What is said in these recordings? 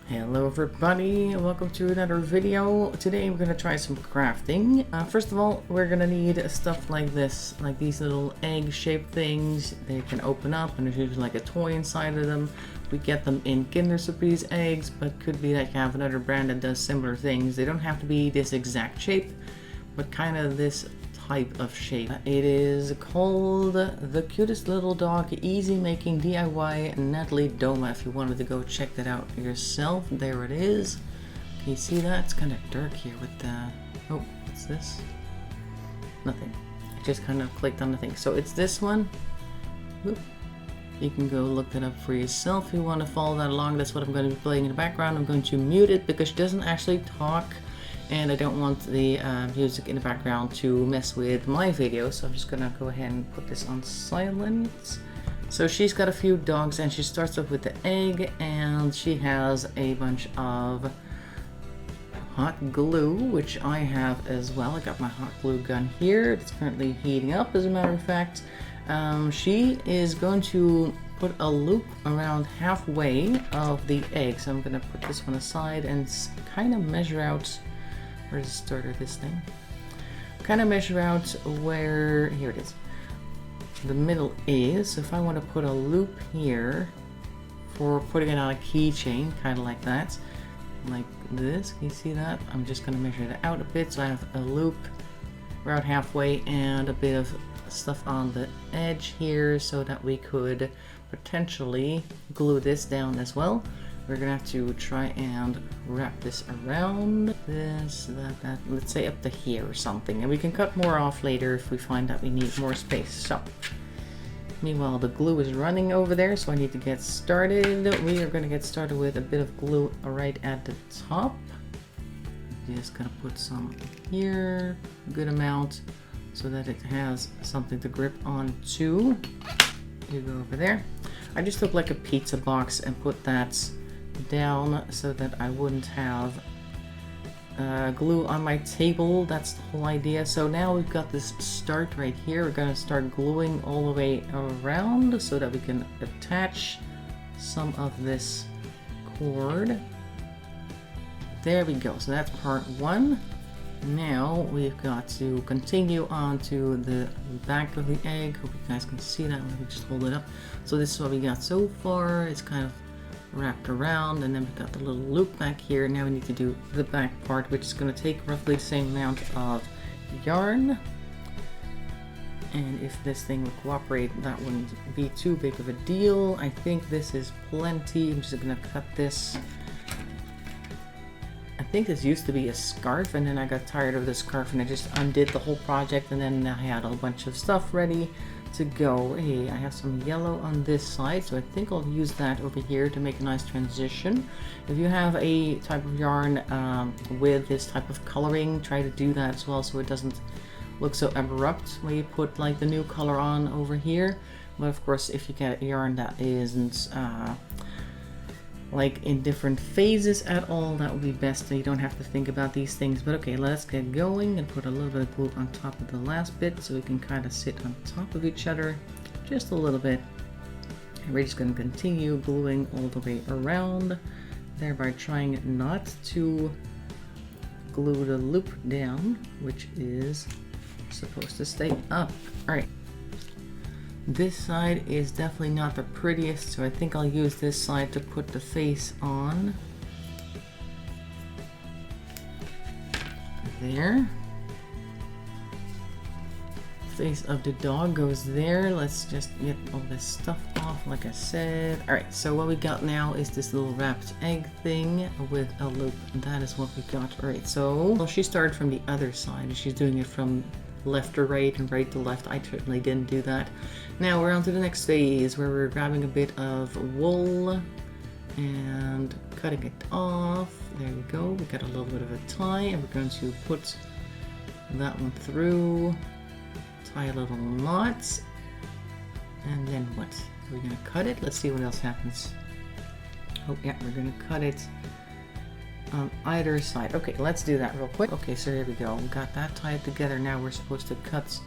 Hello everybody, welcome to another video. Today we're going to try some crafting. First of all, we're going to need stuff like this, like these little egg-shaped things. They can open up and there's usually like a toy inside of them. We get them in Kinder Surprise eggs, but could be that you have another brand that does similar things. They don't have to be this exact shape, but kind of this type of shape. It is called The Cutest Little Dog Easy Making DIY Natalie Doma. If you wanted to go check that out yourself, there it is. Can you see that? It's kind of dark here with the... Oh, what's this? Nothing. I just kind of clicked on the thing. So it's this one. Oop. You can go look that up for yourself if you want to follow that along. That's what I'm going to be playing in the background. I'm going to mute it because she doesn't actually talk. And I don't want the music in the background to mess with my video, so I'm just gonna go ahead and put this on silent. So she's got a few dogs and she starts off with the egg, and she has a bunch of hot glue, which I have as well. I got my hot glue gun here. It's currently heating up, as a matter of fact. She is going to put a loop around halfway of the egg. So I'm gonna put this one aside and kind of measure out. Where's the starter of this thing? Kind of measure out where, here it is, the middle is. So if I want to put a loop here for putting it on a keychain, kind of like that, like this, can you see that? I'm just going to measure it out a bit so I have a loop around halfway and a bit of stuff on the edge here so that we could potentially glue this down as well. We're gonna have to try and wrap this around this, that, let's say up to here or something. And we can cut more off later if we find that we need more space. So, meanwhile the glue is running over there, so I need to get started. We are gonna get started with a bit of glue right at the top. Just gonna put some here, a good amount, so that it has something to grip onto. You go over there. I just took like a pizza box and put that down so that I wouldn't have glue on my table. That's the whole idea. So now we've got this start right here. We're going to start gluing all the way around so that we can attach some of this cord. There we go. So that's part one. Now we've got to continue on to the back of the egg. Hope you guys can see that. Let me just hold it up. So this is what we got so far. It's kind of wrapped around, and then we've got the little loop back here. Now we need to do the back part, which is going to take roughly the same amount of yarn. And if this thing would cooperate, that wouldn't be too big of a deal. I think this is plenty. I'm just going to cut this. I think this used to be a scarf, and then I got tired of the scarf and I just undid the whole project, and then I had a bunch of stuff ready to go. Hey, I have some yellow on this side, so I think I'll use that over here to make a nice transition. If you have a type of yarn with this type of coloring, try to do that as well so it doesn't look so abrupt when you put like the new color on over here. But of course, if you get a yarn that isn't like in different phases at all, that would be best so you don't have to think about these things. But okay, let's get going and put a little bit of glue on top of the last bit so we can kind of sit on top of each other just a little bit. And we're just going to continue gluing all the way around, thereby trying not to glue the loop down, which is supposed to stay up. Alright. This side is definitely not the prettiest, so I think I'll use this side to put the face on. There. Face of the dog goes there. Let's just get all this stuff off, like I said. Alright, so what we got now is this little wrapped egg thing with a loop. That is what we got. Alright, so well, she started from the other side. She's doing it from left to right and right to left. I certainly didn't do that. Now we're on to the next phase where we're grabbing a bit of wool and cutting it off. There we go. We got a little bit of a tie, and we're going to put that one through, tie a little knot, and then what? We're going to cut it. Let's see what else happens. Oh yeah, we're going to cut it on either side. Okay, let's do that real quick. Okay, so here we go. We got that tied together. Now we're supposed to cut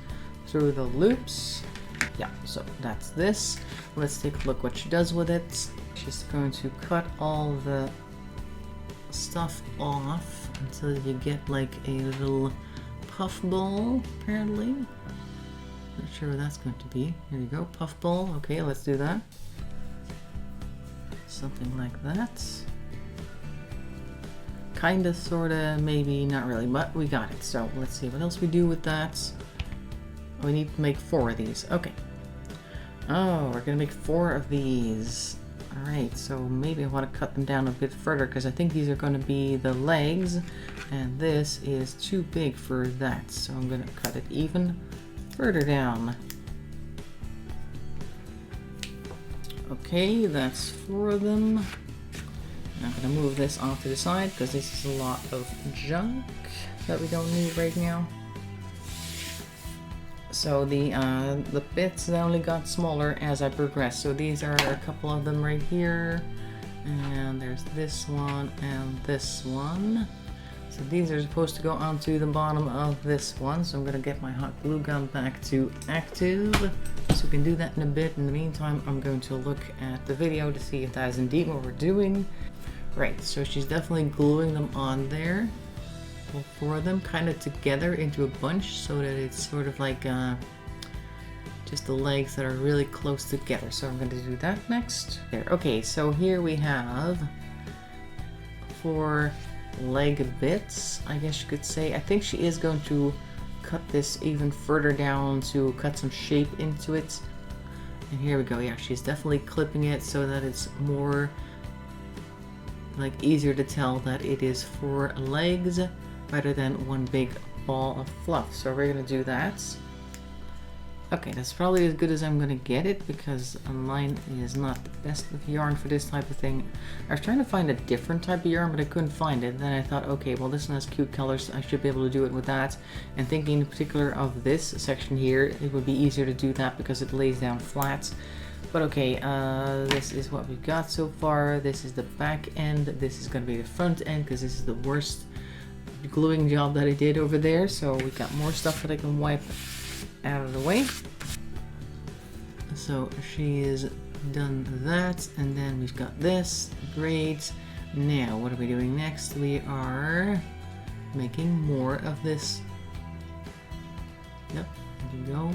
through the loops. Yeah, so that's this. Let's take a look what she does with it. She's going to cut all the stuff off until you get like a little puff ball, apparently. Not sure what that's going to be. Here you go, puff ball. Okay, let's do that. Something like that. Kinda, sorta, maybe, not really, but we got it. So let's see what else we do with that. We need to make 4 of these. Okay. Oh, we're gonna make 4 of these. Alright, so maybe I want to cut them down a bit further because I think these are going to be the legs and this is too big for that. So I'm going to cut it even further down. Okay, that's 4 of them. I'm going to move this off to the side because this is a lot of junk that we don't need right now. So the bits they only got smaller as I progressed. So these are a couple of them right here, and there's this one and this one. So these are supposed to go onto the bottom of this one. So I'm gonna get my hot glue gun back to active, so we can do that in a bit. In the meantime, I'm going to look at the video to see if that is indeed what we're doing. Right. So she's definitely gluing them on there. All 4 of them kind of together into a bunch so that it's sort of like just the legs that are really close together. So I'm going to do that next. There. Okay, so here we have 4 leg bits, I guess you could say. I think she is going to cut this even further down to cut some shape into it. And here we go. Yeah, she's definitely clipping it so that it's more like easier to tell that it is 4 legs rather than one big ball of fluff. So we're gonna do that. Okay, that's probably as good as I'm gonna get it because mine is not the best of yarn for this type of thing. I was trying to find a different type of yarn, but I couldn't find it. Then I thought, okay, well this one has cute colors, I should be able to do it with that. And thinking in particular of this section here, it would be easier to do that because it lays down flat. But okay, this is what we've got so far. This is the back end. This is gonna be the front end because this is the worst gluing job that I did over there. So we got more stuff that I can wipe out of the way. So she is done that, and then we've got this. Great. Now what are we doing next? We are making more of this. Yep, there you go.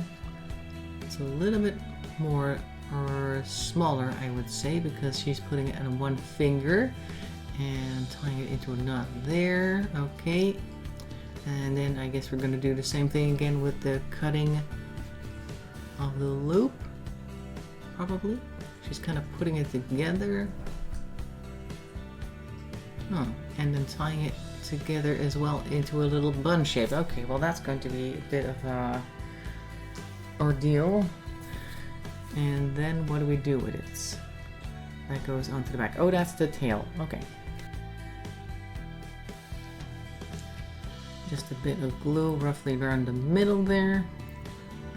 It's a little bit more or smaller, I would say, because she's putting it on 1 finger and tying it into a knot there. Okay, and then I guess we're going to do the same thing again with the cutting of the loop, probably. She's kind of putting it together. Oh, and then tying it together as well into a little bun shape. Okay, well that's going to be a bit of a ordeal. And then what do we do with it? That goes onto the back. Oh, that's the tail. Okay. Just a bit of glue roughly around the middle there.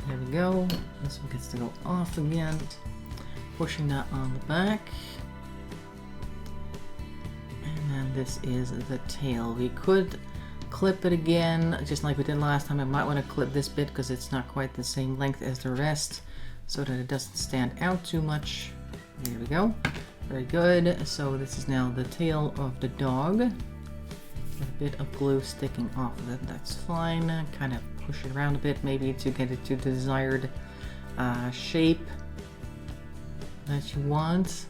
There we go. This one gets to go off again. Pushing that on the back. And then this is the tail. We could clip it again, just like we did last time. I might want to clip this bit because it's not quite the same length as the rest, so that it doesn't stand out too much. There we go. Very good. So this is now the tail of the dog. With a bit of glue sticking off of it. That's fine. Kind of push it around a bit, maybe to get it to the desired shape that you want.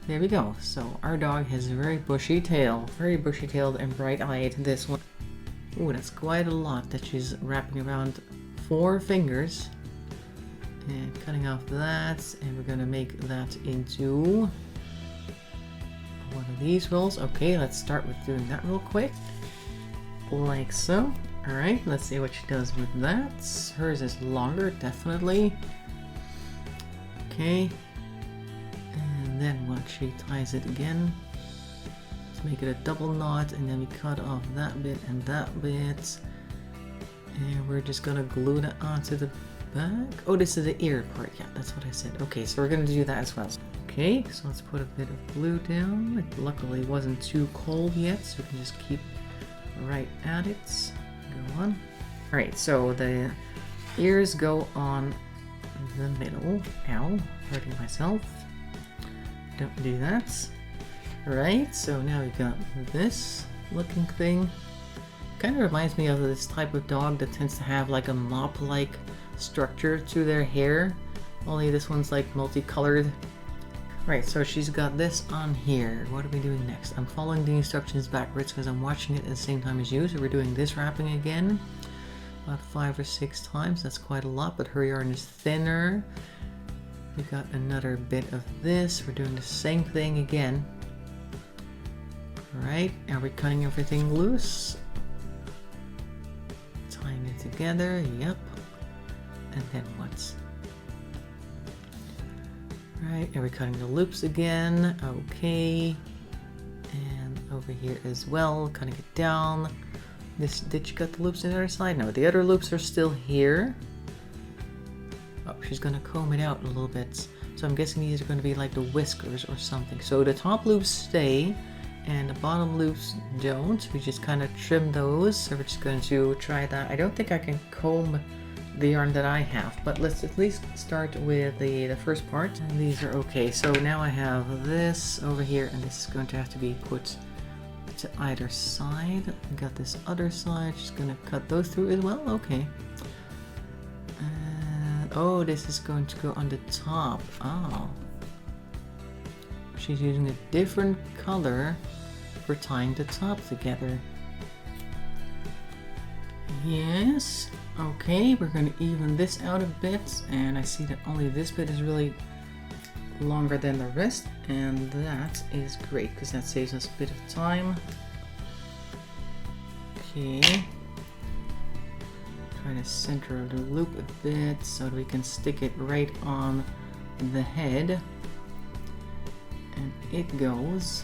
There we go. So our dog has a very bushy tail. Very bushy-tailed and bright-eyed. This one. Ooh, that's quite a lot that she's wrapping around 4 fingers. And cutting off that, and we're gonna make that into one of these rolls. Okay, let's start with doing that real quick. Like so. Alright, let's see what she does with that. Hers is longer, definitely. Okay. And then what, she ties it again to make it a double knot, and then we cut off that bit and that bit. And we're just gonna glue that onto the back. Oh, this is the ear part. Yeah, that's what I said. Okay, so we're gonna do that as well. Okay, so let's put a bit of glue down. It luckily wasn't too cold yet, so we can just keep right at it. Go on. Alright, so the ears go on the middle. Ow, hurting myself. Don't do that. Right, so now we got this looking thing. Kind of reminds me of this type of dog that tends to have like a mop-like structure to their hair. Only this one's like multicolored. Right, so she's got this on here. What are we doing next? I'm following the instructions backwards because I'm watching it at the same time as you. So we're doing this wrapping again. About 5 or 6 times. That's quite a lot, but her yarn is thinner. We got another bit of this. We're doing the same thing again. Alright, are we cutting everything loose? Tying it together, yep. And then what? Right, are we cutting the loops again? Okay. And over here as well, cutting it down. Did you cut the loops on the other side? No, the other loops are still here. Oh, she's gonna comb it out a little bit. So I'm guessing these are gonna be like the whiskers or something. So the top loops stay and the bottom loops don't. We just kind of trim those. So we're just going to try that. I don't think I can comb the yarn that I have, but let's at least start with the first part. And these are okay. So now I have this over here, and this is going to have to be put to either side. I got this other side, just gonna cut those through as well. Okay. And oh, this is going to go on the top. Oh, she's using a different color for tying the top together. Yes. Okay, we're going to even this out a bit, and I see that only this bit is really longer than the rest, and that is great because that saves us a bit of time. Okay, try to center the loop a bit so that we can stick it right on the head, and it goes.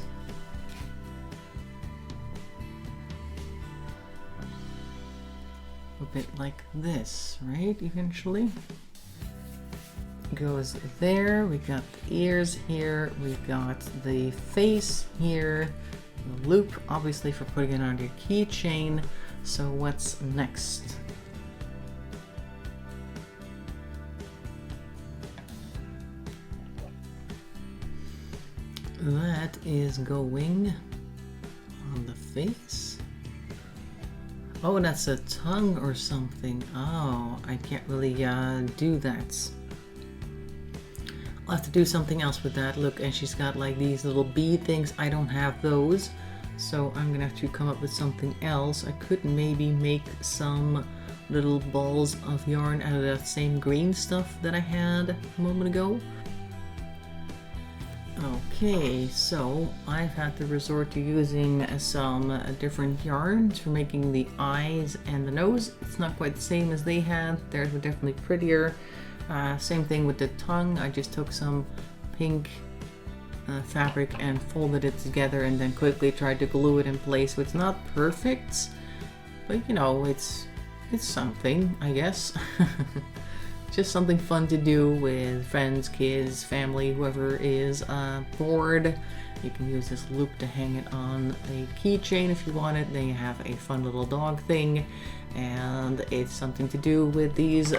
A bit like this, right? Eventually goes there. We got the ears here, we got the face here, the loop obviously for putting it on your keychain. So what's next? That is going on the face. Oh, that's a tongue or something. Oh, I can't really do that. I'll have to do something else with that. Look, and she's got like these little bead things. I don't have those, so I'm gonna have to come up with something else. I could maybe make some little balls of yarn out of that same green stuff that I had a moment ago. Okay, so I've had to resort to using some different yarns for making the eyes and the nose. It's not quite the same as they had. Theirs were definitely prettier. Same thing with the tongue. I just took some pink fabric and folded it together and then quickly tried to glue it in place. So it's not perfect, but you know, it's something, I guess. Just something fun to do with friends, kids, family, whoever is bored. You can use this loop to hang it on a keychain if you want it. Then you have a fun little dog thing, and it's something to do with these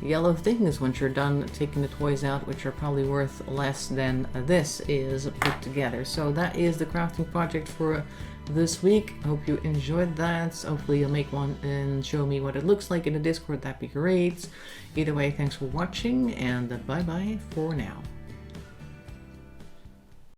yellow things once you're done taking the toys out, which are probably worth less than this is put together. So that is the crafting project for this week. I hope you enjoyed that. Hopefully you'll make one and show me what it looks like in the Discord. That'd be great. Either way, thanks for watching, and bye bye for now.